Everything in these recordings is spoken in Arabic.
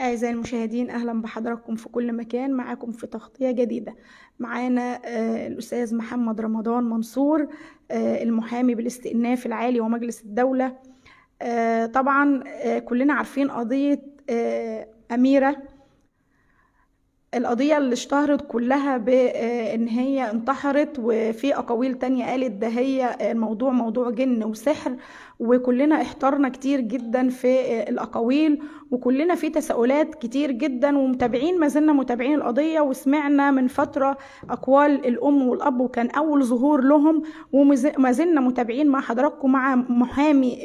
أعزائي المشاهدين، أهلا بحضراتكم في كل مكان. معاكم في تغطية جديدة. معانا الأستاذ محمد رمضان منصور، المحامي بالاستئناف العالي ومجلس الدولة. طبعا كلنا عارفين قضية أميرة، القضية اللي اشتهرت كلها بأن هي انتحرت، وفي أقاويل تانية قالت ده هي الموضوع موضوع جن وسحر، وكلنا احترنا كتير جدا في الأقاويل، وكلنا في تساؤلات كتير جدا، ومتابعين ما زلنا متابعين القضية. وسمعنا من فترة أقوال الأم والأب، وكان أول ظهور لهم، وما زلنا متابعين مع حضراتكم مع محامي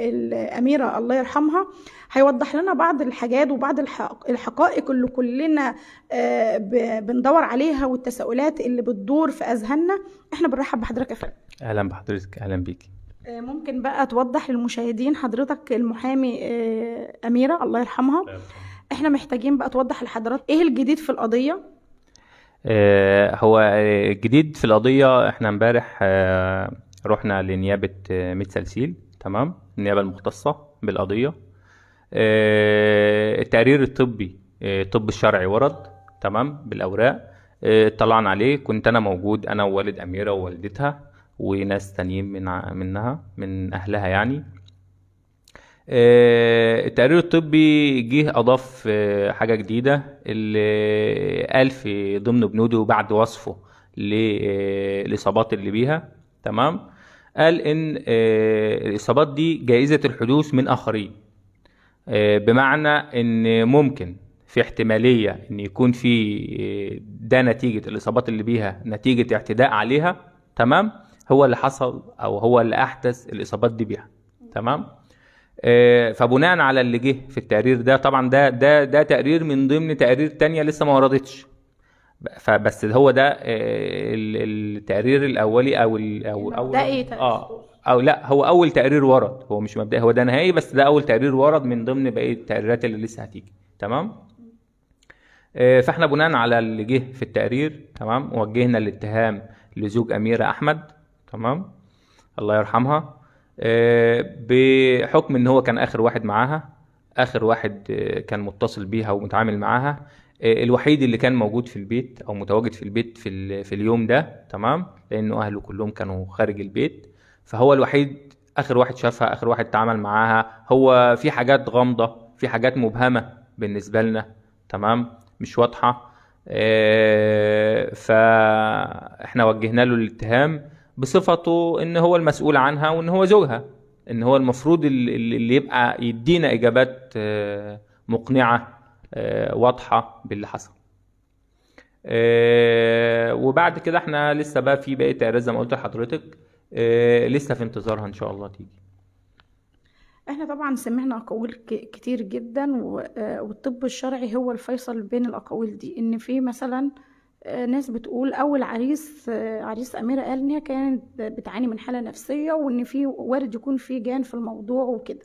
الأميرة الله يرحمها. هيوضح لنا بعض الحاجات وبعض الحقائق اللي كلنا بندور عليها، والتساؤلات اللي بتدور في أذهاننا. احنا بنرحب بحضرتك يا فندم. اهلا بحضرتك، اهلا بيكي. ممكن بقى توضح للمشاهدين حضرتك المحامي أميرة الله يرحمها؟ احنا محتاجين بقى توضح لحضرتك ايه الجديد في القضية. هو جديد في القضية. احنا امبارح رحنا لنيابة ميت سلسيل، تمام، النيابة المختصة بالقضية. التقرير الطبي، الطب الشرعي ورد، تمام، بالأوراق. اطلعنا عليه، كنت أنا موجود، أنا ووالد أميرة ووالدتها وناس تانيين من أهلها يعني. التقرير الطبي جه أضاف حاجة جديدة، اللي قال في ضمن بنوده بعد وصفه للإصابات اللي بيها، تمام. قال إن الإصابات دي جائزة الحدوث من آخرين. بمعنى إن ممكن في احتمالية إن يكون في ده نتيجة الإصابات اللي بيها، نتيجة اعتداء عليها، تمام، هو اللي حصل أو هو اللي أحدث الإصابات دي بيها، تمام. فبناء على اللي جه في التقرير ده، طبعا ده تقرير من ضمن تقارير تانية لسه ما وردتش، فبس هو ده التقرير الاولي او اول او لا، هو اول تقرير ورد، هو مش مبدئي، هو ده نهائي، بس ده اول تقرير ورد من ضمن بقيه التقريرات اللي لسه هتيجي، تمام. فاحنا بناء على اللي جه في التقرير، تمام، وجهنا الاتهام لزوج أميرة أحمد، تمام، الله يرحمها. بحكم ان هو كان اخر واحد معاها، اخر واحد كان متصل بيها ومتعامل معاها، الوحيد اللي كان موجود في البيت او متواجد في البيت في اليوم ده، تمام، لانه اهله كلهم كانوا خارج البيت، فهو الوحيد، اخر واحد شافها، اخر واحد تعامل معاها. هو في حاجات غامضة، في حاجات مبهمة بالنسبة لنا، تمام، مش واضحة. فاحنا وجهنا له الاتهام بصفته ان هو المسؤول عنها وان هو زوجها، ان هو المفروض اللي يبقى يدينا اجابات مقنعة واضحة باللي حصل. وبعد كده احنا لسه بقى في بقية تقارير زي ما قلت لحضرتك، لسه في انتظارها ان شاء الله تيجي. احنا طبعا سمعنا اقاويل كتير جدا، والطب الشرعي هو الفيصل بين الاقاويل دي. ان في مثلا ناس بتقول اول عريس اميره قال ان هي كانت بتعاني من حاله نفسيه، وان في وارد يكون في جان في الموضوع وكده.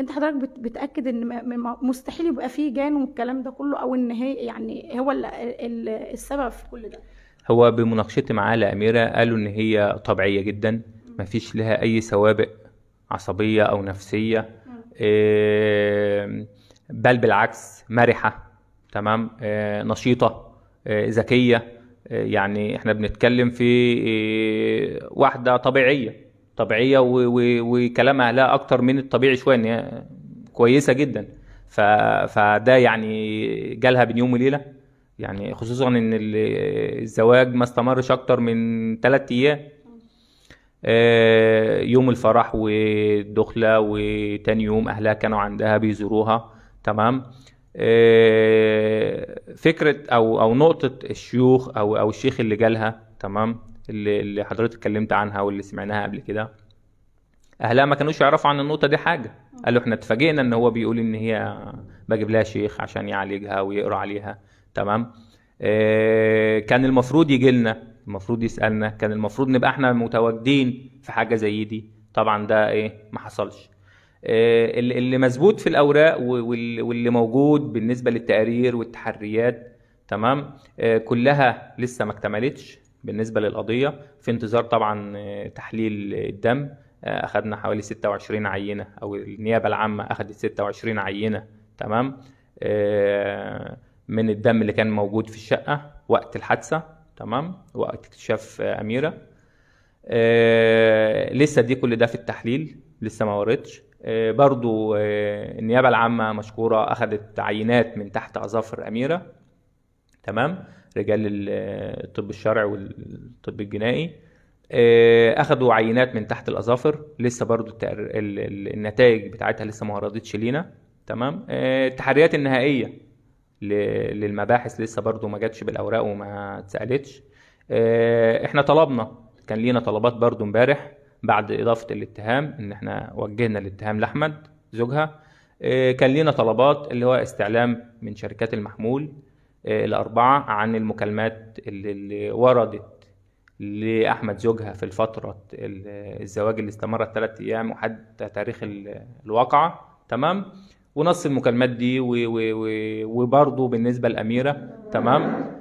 انت حضرتك بتاكد ان مستحيل يبقى في جان والكلام ده كله، او ان هي يعني هو السبب في كل ده؟ هو بمناقشتي معاه لأميرة قالوا إن هي طبيعية جدا، مفيش لها أي سوابق عصبية أو نفسية، بل بالعكس مرحة، تمام، نشيطة، ذكية. يعني احنا بنتكلم في واحدة طبيعية وكلامها لا أكتر من الطبيعي شوية، إن هي كويسة جدا. فده يعني جالها بين يوم وليلة، يعني خصوصا ان الزواج ما استمرش اكتر من 3 ايام. يوم الفرح والدخلة وتاني يوم اهلها كانوا عندها بيزوروها، تمام. فكرة او نقطة الشيوخ او الشيخ اللي جالها، تمام، اللي حضرتك اتكلمت عنها واللي سمعناها قبل كده، اهلها ما كانوش يعرفوا عن النقطة دي حاجة. قالوا احنا اتفاجئنا ان هو بيقول ان هي بجيب لها شيخ عشان يعالجها ويقرا عليها، تمام. كان المفروض يجي لنا، المفروض يسألنا، كان المفروض نبقى احنا متواجدين في حاجة زي دي. طبعا ده ايه، ما حصلش. اللي مظبوط في الأوراق واللي موجود بالنسبة للتقارير والتحريات، تمام، كلها لسه ما اكتملتش بالنسبة للقضية. في انتظار طبعا تحليل الدم. أخذنا حوالي 26 عينة، أو النيابة العامة أخذت 26 عينة، تمام. من الدم اللي كان موجود في الشقة وقت الحادثة، تمام، وقت اكتشاف أميرة. لسه دي كل ده في التحليل، لسه ما وردش. برضو النيابة العامة مشكورة، أخذت عينات من تحت أظافر أميرة، تمام، رجال الطب الشرعي والطب الجنائي أخذوا عينات من تحت الأظافر. لسه برضو النتائج بتاعتها لسه ما وردتش لينا، تمام. التحريات النهائية للمباحث لسه برضو ما جاتش بالأوراق وما اتسألتش. احنا طلبنا، كان لينا طلبات برضو امبارح بعد إضافة الاتهام، إن احنا وجهنا الاتهام لأحمد زوجها. كان لينا طلبات اللي هو استعلام من شركات المحمول الأربعة عن المكالمات اللي وردت لأحمد زوجها في الفترة الزواج اللي استمرت 3 أيام وحتى تاريخ الواقعة، تمام، ونص المكالمات دي وبرضه بالنسبة لأميرة، تمام.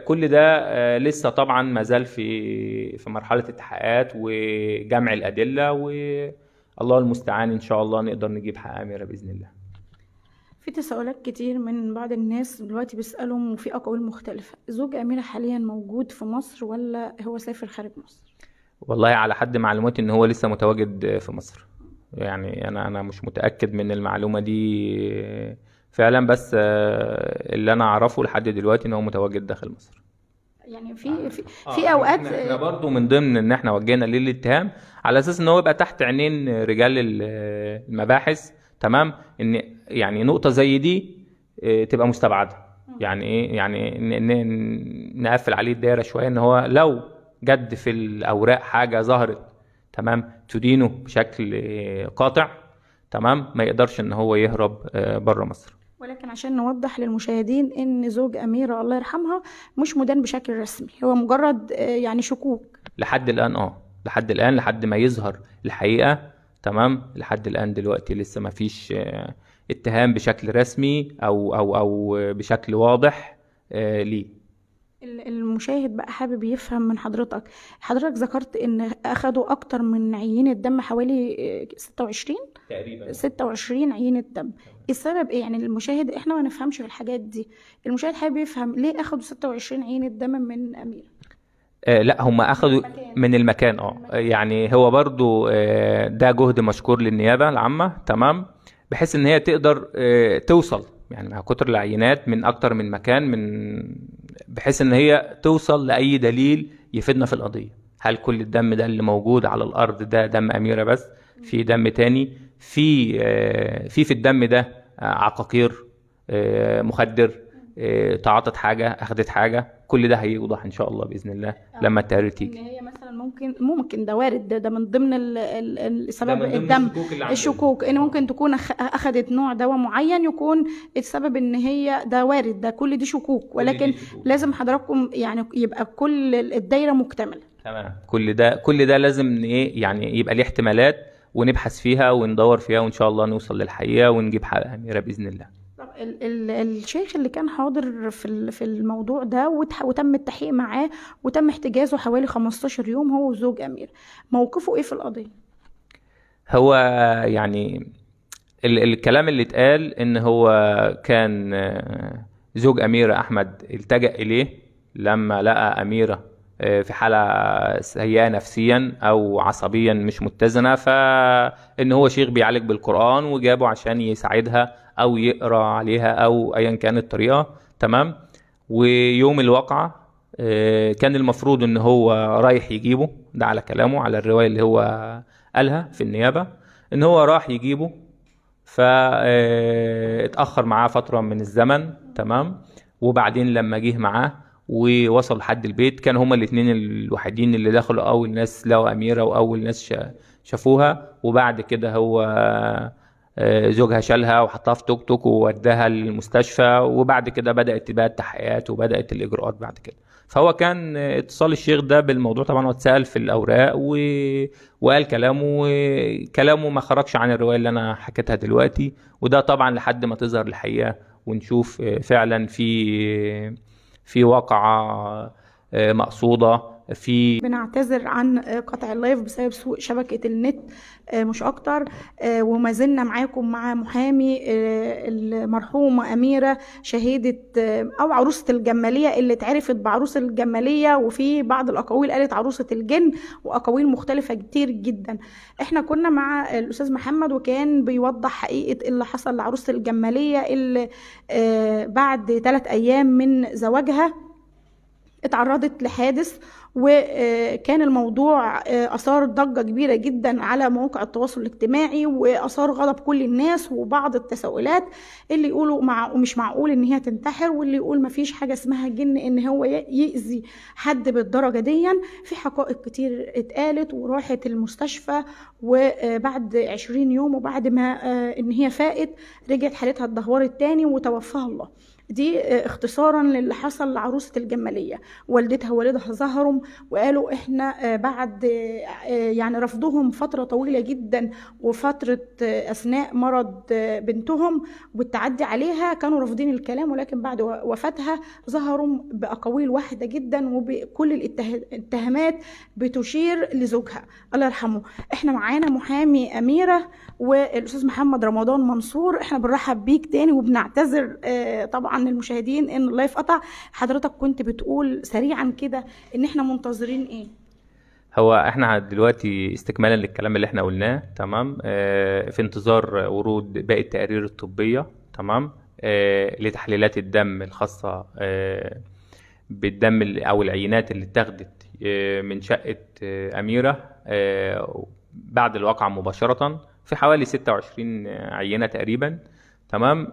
كل ده لسه طبعا ما زال في مرحلة التحقيقات وجمع الأدلة، والله المستعان إن شاء الله نقدر نجيب حق أميرة بإذن الله. في تساؤلات كتير من بعض الناس دلوقتي بيسألهم، وفي أقاويل مختلفة. زوج أميرة حاليا موجود في مصر ولا هو سافر خارج مصر؟ والله على حد معلوماتي إن هو لسه متواجد في مصر، يعني أنا مش متأكد من المعلومة دي فعلا، بس اللي أنا أعرفه لحد دلوقتي إن هو متواجد داخل مصر. يعني في أوقات احنا برضو من ضمن إن احنا وجهنا ليه الاتهام على أساس إن هو يبقى تحت عينين رجال المباحث، تمام، إن يعني نقطة زي دي تبقى مستبعدة. يعني إيه؟ يعني نقفل عليه الدايرة شوية، إن هو لو جد في الأوراق حاجة ظهرت، تمام، تدينه بشكل قاطع، تمام، ما يقدرش إن هو يهرب بره مصر. ولكن عشان نوضح للمشاهدين ان زوج أميرة الله يرحمها مش مدان بشكل رسمي، هو مجرد يعني شكوك لحد الآن. لحد الآن، لحد ما يظهر الحقيقة، تمام. لحد الآن دلوقتي لسه ما فيش اتهام بشكل رسمي أو بشكل واضح ليه. المشاهد بقى حابب يفهم من حضرتك ذكرت ان اخدوا اكتر من عينة دم، حوالي 26 تقريبا 26 عينة دم. السبب ايه؟ يعني المشاهد، احنا ما نفهمش في الحاجات دي، المشاهد حابب يفهم ليه اخدوا 26 عينة دم من أميرة. لا، هم اخذوا من المكان. يعني هو برضو ده جهد مشكور للنيابة العامة، تمام، بحيث ان هي تقدر توصل يعني مع كتر العينات من اكتر من مكان، بحيث ان هي توصل لاي دليل يفيدنا في القضية. هل كل الدم ده اللي موجود على الارض ده دم أميرة بس؟ في دم تاني؟ في الدم ده عقاقير، مخدر، تعاطت حاجة، أخذت حاجة؟ كل ده هيوضح إن شاء الله بإذن الله لما التقرير تيجي. إن هي مثلا ممكن ده وارد، ده من ضمن السبب الدم، الشكوك إن ممكن تكون أخذت نوع دواء معين يكون السبب، إن هي ده وارد، ده كل دي شكوك، ولكن لازم حضراتكم يعني يبقى كل الدايرة مكتملة. تمام. كل ده لازم إيه يعني يبقى ليه احتمالات، ونبحث فيها وندور فيها، وإن شاء الله نوصل للحقيقة ونجيب حق أميرة بإذن الله. طب الشيخ اللي كان حاضر في الموضوع ده وتم التحقيق معاه وتم احتجازه حوالي 15 يوم، هو وزوج أمير، موقفه ايه في القضية؟ هو يعني الكلام اللي اتقال ان هو كان زوج أميرة أحمد التجأ إليه لما لقى أميرة في حالة سيئة نفسيا أو عصبيا مش متزنة، فإن هو شيخ بيعالج بالقرآن وجابه عشان يساعدها أو يقرأ عليها أو أيا كانت الطريقة، تمام. ويوم الواقعة كان المفروض إن هو رايح يجيبه، ده على كلامه، على الرواية اللي هو قالها في النيابة، إن هو راح يجيبه، فاتأخر معاه فترة من الزمن، تمام. وبعدين لما جه معاه ووصل لحد البيت، كان هما الاثنين الوحيدين اللي دخلوا، اول ناس لقوا أميرة واول ناس شافوها. وبعد كده هو زوجها شالها وحطها في توك توك ووداها للمستشفى، وبعد كده بدأت بقى التحقيقات وبدأت الإجراءات بعد كده. فهو كان اتصال الشيخ ده بالموضوع طبعا، واتسأل في الأوراق وقال كلامه ما خرجش عن الرواية اللي أنا حكيتها دلوقتي، وده طبعا لحد ما تظهر الحقيقة ونشوف فعلا في واقعة مقصودة في بنعتذر عن قطع اللايف بسبب سوء شبكة النت مش أكتر. وما زلنا معاكم مع محامي المرحومة أميرة شهيدة أو عروسة الجمالية اللي اتعرفت بعروسة الجمالية، وفي بعض الأقاويل قالت عروسة الجن وأقاويل مختلفة كتير جدا. احنا كنا مع الأستاذ محمد وكان بيوضح حقيقة اللي حصل لعروسة الجمالية اللي بعد 3 أيام من زواجها اتعرضت لحادث، وكان الموضوع أثار ضجة كبيرة جدا على مواقع التواصل الاجتماعي وأثار غضب كل الناس وبعض التساؤلات، اللي يقولوا مش معقول إن هي تنتحر، واللي يقول مفيش حاجة اسمها جن إن هو يأذي حد بالدرجة دي. في حقائق كتير اتقالت وراحت المستشفى، وبعد 20 يوم وبعد ما إن هي فاقت رجعت حالتها اتدهورت تاني وتوفاها الله. دي اختصارا للي حصل لعروسة الجمالية. والدتها ووالدها ظهروا وقالوا احنا بعد يعني رفضهم فترة طويلة جدا وفترة اثناء مرض بنتهم والتعدي عليها كانوا رافضين الكلام، ولكن بعد وفاتها ظهروا بأقاويل واحدة جدا وبكل الاتهامات بتشير لزوجها الله يرحمه. احنا معانا محامي أميرة والاستاذ محمد رمضان منصور. احنا بنرحب بيك تاني وبنعتذر طبعا للمشاهدين ان اللايف قطع. حضرتك كنت بتقول سريعا كده ان احنا منتظرين ايه؟ هو احنا دلوقتي استكمالا للكلام اللي احنا قلناه تمام، في انتظار ورود باقي التقارير الطبية تمام، لتحليلات الدم الخاصة بالدم او العينات اللي اتاخدت من شقة أميرة بعد الواقعة مباشرة في حوالي 26 عينة تقريبا تمام.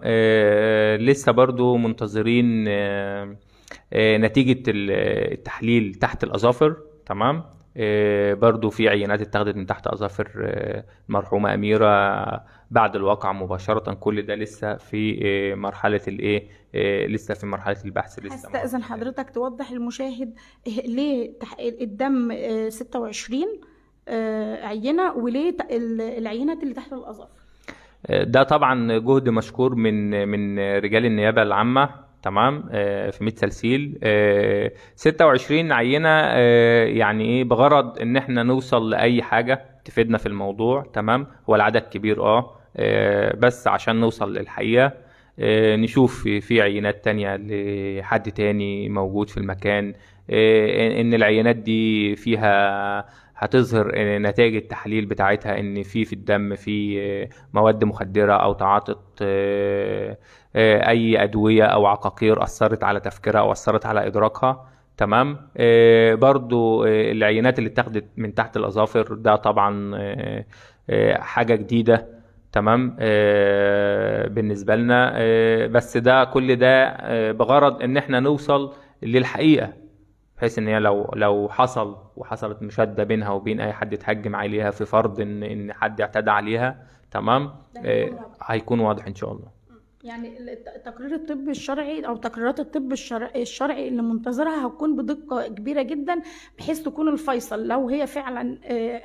لسه برضو منتظرين نتيجة التحليل تحت الأظافر تمام. برضو في عينات اتخذت من تحت أظافر المرحومة أميرة بعد الواقعة مباشرة. كل ده لسه في مرحلة الايه، لسه في مرحلة البحث. لسه هستأذن حضرتك توضح للمشاهد ليه الدم 26 عينة وليه العينات اللي تحت الأظافر؟ ده طبعا جهد مشكور من رجال النيابة العامة تمام في 100 سلسيل. 26 عينة يعني ايه، بغرض ان احنا نوصل لأي حاجة تفيدنا في الموضوع تمام. هو العدد كبير بس عشان نوصل للحقيقة نشوف في عينات تانية لحد تاني موجود في المكان، ان العينات دي فيها هتظهر نتائج التحليل بتاعتها ان في الدم في مواد مخدرة او تعاطت اي ادوية او عقاقير اثرت على تفكيرها او اثرت على ادراكها تمام. برضو العينات اللي اتاخدت من تحت الاظافر ده طبعا حاجة جديدة تمام بالنسبة لنا، بس ده كل ده بغرض ان احنا نوصل للحقيقة، بحيث ان هي لو حصلت مشادة بينها وبين اي حد اتهجم عليها في فرض ان حد اعتدى عليها تمام هيكون واضح ان شاء الله. يعني تقرير الطب الشرعي او تقريرات الطب الشرعي اللي منتظرها هتكون بدقة كبيرة جدا، بحيث تكون الفيصل لو هي فعلا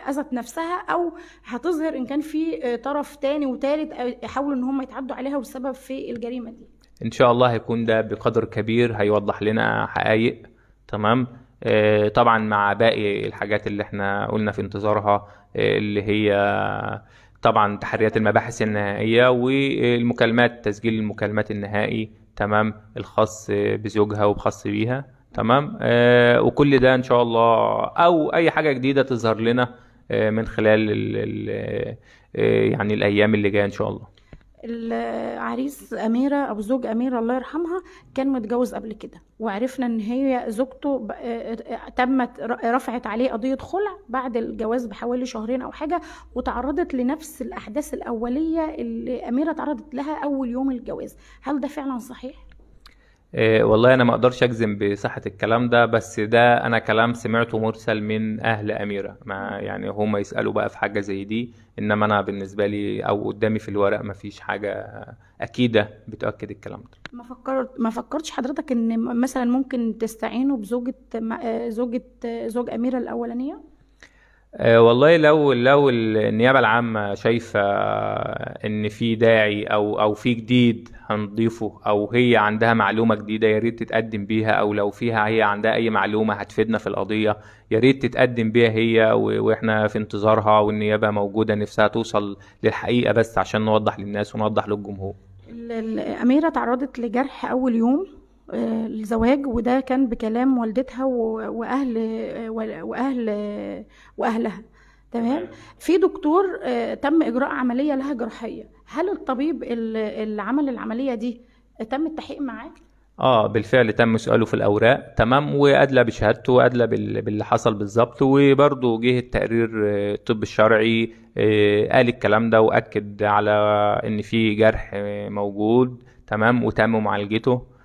اذت نفسها او هتظهر ان كان في طرف تاني وتالت يحاولوا ان هم يتعدوا عليها والسبب في الجريمة دي. ان شاء الله هيكون ده بقدر كبير هيوضح لنا حقائق تمام. طبعا مع باقي الحاجات اللي احنا قلنا في انتظارها اللي هي طبعا تحريات المباحث النهائية والمكالمات، تسجيل المكالمات النهائي تمام الخاص بزوجها وبخاص بيها تمام. وكل ده ان شاء الله او اي حاجة جديدة تظهر لنا من خلال يعني الايام اللي جاية ان شاء الله. العريس أميرة أو زوج أميرة الله يرحمها كان متجوز قبل كده، وعرفنا إن هي زوجته رفعت عليه قضية خلع بعد الجواز بحوالي شهرين أو حاجة، وتعرضت لنفس الأحداث الأولية اللي أميرة تعرضت لها أول يوم الجواز. هل ده فعلا صحيح؟ والله انا ما اقدرش اجزم بصحة الكلام ده، بس ده انا كلام سمعته مرسل من اهل اميرة، ما يعني هم يسألوا بقى في حاجة زي دي، انما انا بالنسبة لي او قدامي في الورق ما فيش حاجة اكيدة بتأكد الكلام ده. ما فكرتش حضرتك ان مثلا ممكن تستعينوا بزوجة زوج اميرة الاولانية؟ والله لو النيابة العامة شايفة إن في داعي أو في جديد هنضيفه، أو هي عندها معلومة جديدة يا ريت تتقدم بيها، أو لو فيها هي عندها أي معلومة هتفيدنا في القضية يا ريت تتقدم بيها هي، وإحنا في انتظارها، والنيابة موجودة نفسها توصل للحقيقة بس عشان نوضح للناس ونوضح للجمهور. الأميرة تعرضت لجرح أول يوم الزواج، وده كان بكلام والدتها وأهلها. تمام. في دكتور تم إجراء عملية لها جراحية، هل الطبيب اللي عمل العملية دي تم التحقيق معاه؟ اه بالفعل تم سؤاله في الاوراق، تمام، وادلى بشهادته وادلى باللي حصل بالظبط، وبرضه جه التقرير الطب الشرعي قال الكلام ده واكد على ان في جرح موجود، تمام، وتم معالجته،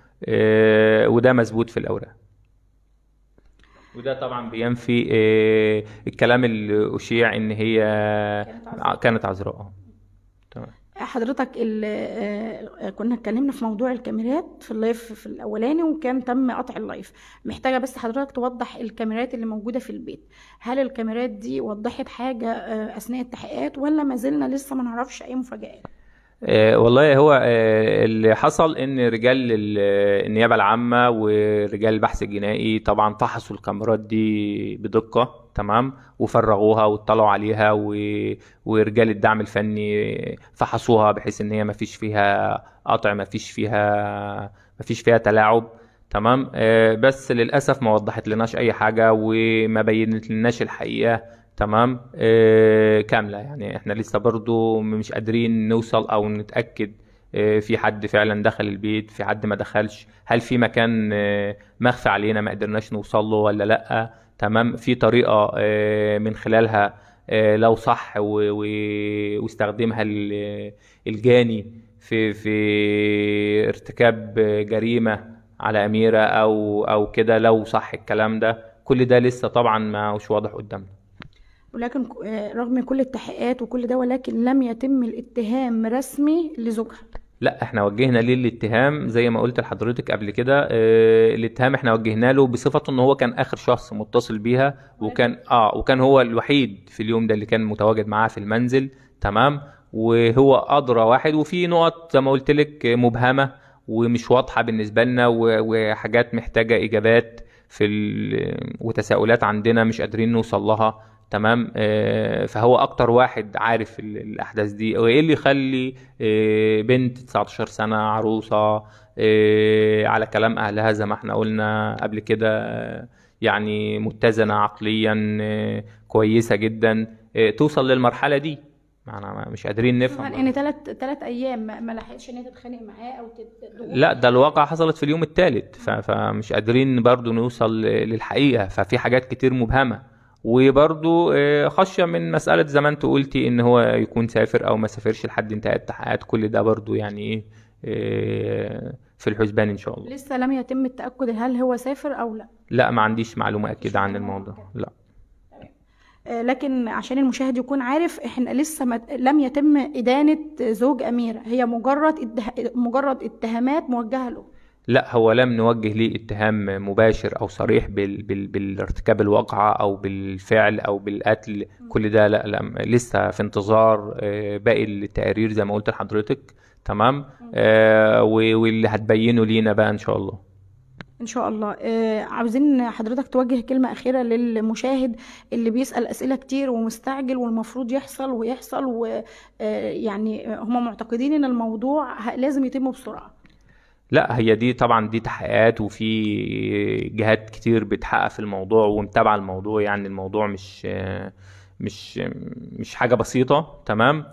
وده مثبوت في الاوراق. وده طبعا بينفي الكلام اللي اشيع ان هي كانت عذراء. تمام. حضرتك كنا اتكلمنا في موضوع الكاميرات في اللايف في الاولاني، وكان تم قطع اللايف. محتاجه بس حضرتك توضح الكاميرات اللي موجوده في البيت، هل الكاميرات دي وضحت حاجه اثناء التحقيقات، ولا ما زلنا لسه ما نعرفش اي مفاجآت؟ والله هو اللي حصل ان رجال النيابة العامة ورجال البحث الجنائي طبعا فحصوا الكاميرات دي بدقة، تمام، وفرغوها واطلعوا عليها، ورجال الدعم الفني فحصوها بحيث ان هي ما فيش فيها قطع، ما فيش فيها تلاعب، تمام. بس للأسف ما وضحت لناش اي حاجة وما بينت لناش الحقيقة، تمام، كاملة. يعني احنا لسه برضو مش قادرين نوصل او نتأكد في حد فعلا دخل البيت، في حد ما دخلش، هل في مكان مخفي علينا ما قدرناش نوصل له ولا لأ، تمام. في طريقة من خلالها لو صح واستخدمها الجاني في ارتكاب جريمة على أميرة او كده، لو صح الكلام ده، كل ده لسه طبعا ما هوش واضح قدامنا. ولكن رغم كل التحقيقات وكل ده، ولكن لم يتم الاتهام رسمي لزوجها. لا، احنا وجهنا ليه الاتهام زي ما قلت لحضرتك قبل كده. الاتهام احنا وجهنا له بصفته ان هو كان اخر شخص متصل بيها، وكان هو الوحيد في اليوم ده اللي كان متواجد معاها في المنزل، تمام، وهو ادرى واحد، وفي نقط زي ما قلت لك مبهمة ومش واضحة بالنسبة لنا، وحاجات محتاجة اجابات وتساؤلات عندنا مش قادرين نوصل لها، تمام. فهو اكتر واحد عارف الاحداث دي، وايه اللي يخلي بنت 19 سنة عروسة على كلام اهلها زي ما احنا قلنا قبل كده، يعني متزنة عقليا، كويسة جدا، توصل للمرحلة دي. معنا مش قادرين نفهم ان ثلاث ايام ما لحقتش ان هي تتخانق معاه او لا، ده الواقع حصلت في اليوم الثالث، فمش قادرين برضو نوصل للحقيقة، ففي حاجات كتير مبهمة، وبرضو خشية من مسألة زي ما انت قلتي ان هو يكون سافر او ما سافرش لحد انتهاء التحقيقات، كل ده برضو يعني ايه في الحسبان ان شاء الله. لسه لم يتم التأكد هل هو سافر او لا؟ لا، ما عنديش معلومة اكيدة عن الموضوع، لا. لكن عشان المشاهد يكون عارف، احنا لسه لم يتم إدانة زوج أميرة، هي مجرد اتهامات موجهة له. لا، هو لم نوجه ليه اتهام مباشر او صريح بالارتكاب الواقعة او بالفعل او بالقتل، كل ده لا لا، لسه في انتظار باقي التقارير زي ما قلت لحضرتك، تمام. واللي هتبينه لينا بقى ان شاء الله. ان شاء الله. عاوزين حضرتك توجه كلمة أخيرة للمشاهد اللي بيسأل أسئلة كتير ومستعجل، والمفروض يحصل ويحصل، ويعني هم معتقدين ان الموضوع لازم يتم بسرعة. لا، هي دي طبعا دي تحقيقات، وفي جهات كتير بتحقق في الموضوع ومتابعة الموضوع، يعني الموضوع مش حاجة بسيطة، تمام.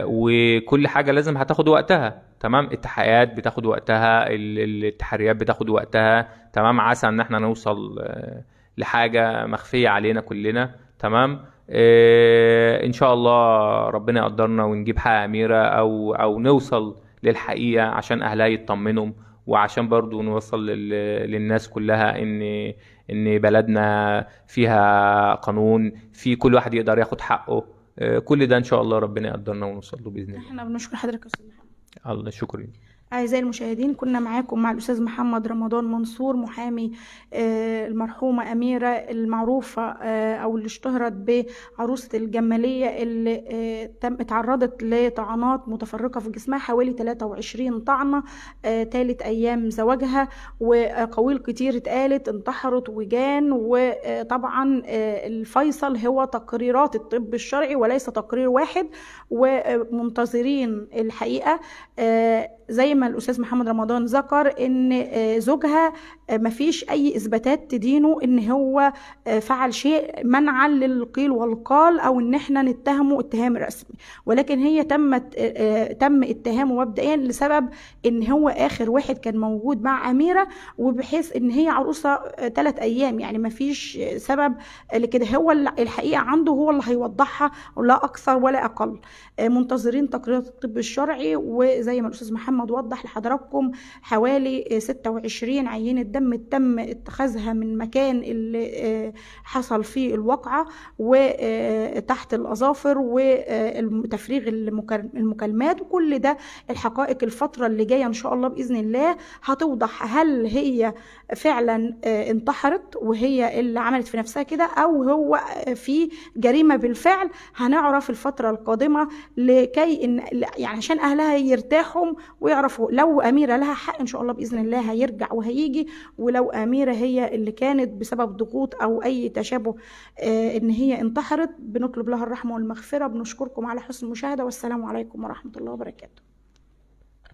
وكل حاجة لازم هتاخد وقتها، تمام. التحقيقات بتاخد وقتها، التحريات بتاخد وقتها، تمام. عسى ان احنا نوصل لحاجة مخفية علينا كلنا، تمام. ان شاء الله ربنا يقدرنا ونجيب حق أميرة او نوصل للحقيقة عشان اهلها يطمنوا، وعشان برضو نوصل للناس كلها ان بلدنا فيها قانون، في كل واحد يقدر ياخد حقه. كل ده ان شاء الله ربنا يقدرنا ونوصل له باذن الله. احنا بنشكر حضرتك يا استاذ محمد. الله، شكرا. أعزائي المشاهدين، كنا معاكم مع الأستاذ محمد رمضان منصور، محامي المرحومة أميرة المعروفة أو اللي اشتهرت بعروسة الجمالية، اللي اتعرضت لطعنات متفرقة في جسمها، حوالي 23 طعنة تالت أيام زواجها، وأقاويل كتير اتقالت، انتحرت وجان. وطبعا الفيصل هو تقريرات الطب الشرعي وليس تقرير واحد، ومنتظرين الحقيقة. زي ما الأستاذ محمد رمضان ذكر إن زوجها مفيش أي إثباتات تدينه إن هو فعل شيء منعا للقيل والقال، أو إن إحنا نتهمه اتهام رسمي، ولكن هي تم اتهامه مبدئيا لسبب إن هو آخر واحد كان موجود مع أميرة، وبحيث إن هي عروسة 3 أيام، يعني مفيش سبب لكده. هو الحقيقة عنده هو اللي هيوضحها، لا أكثر ولا أقل. منتظرين تقريرات الطب الشرعي. وزي ما الأستاذ محمد وضح لحضراتكم، حوالي 26 عينة دم تم اتخاذها من مكان اللي حصل فيه الواقعة، وتحت الأظافر، وتفريغ المكالمات، وكل ده الحقائق الفترة اللي جاية إن شاء الله بإذن الله هتوضح هل هي فعلا انتحرت وهي اللي عملت في نفسها كده، أو هو في جريمة بالفعل. هنعرف الفترة القادمة لكي يعني عشان أهلها يرتاحوا ويعرفوا لو أميرة لها حق إن شاء الله بإذن الله هيرجع وهيجي، ولو أميرة هي اللي كانت بسبب ضغوط أو أي تشابه إن هي انتحرت، بنطلب لها الرحمة والمغفرة. بنشكركم على حسن المشاهدة، والسلام عليكم ورحمة الله وبركاته.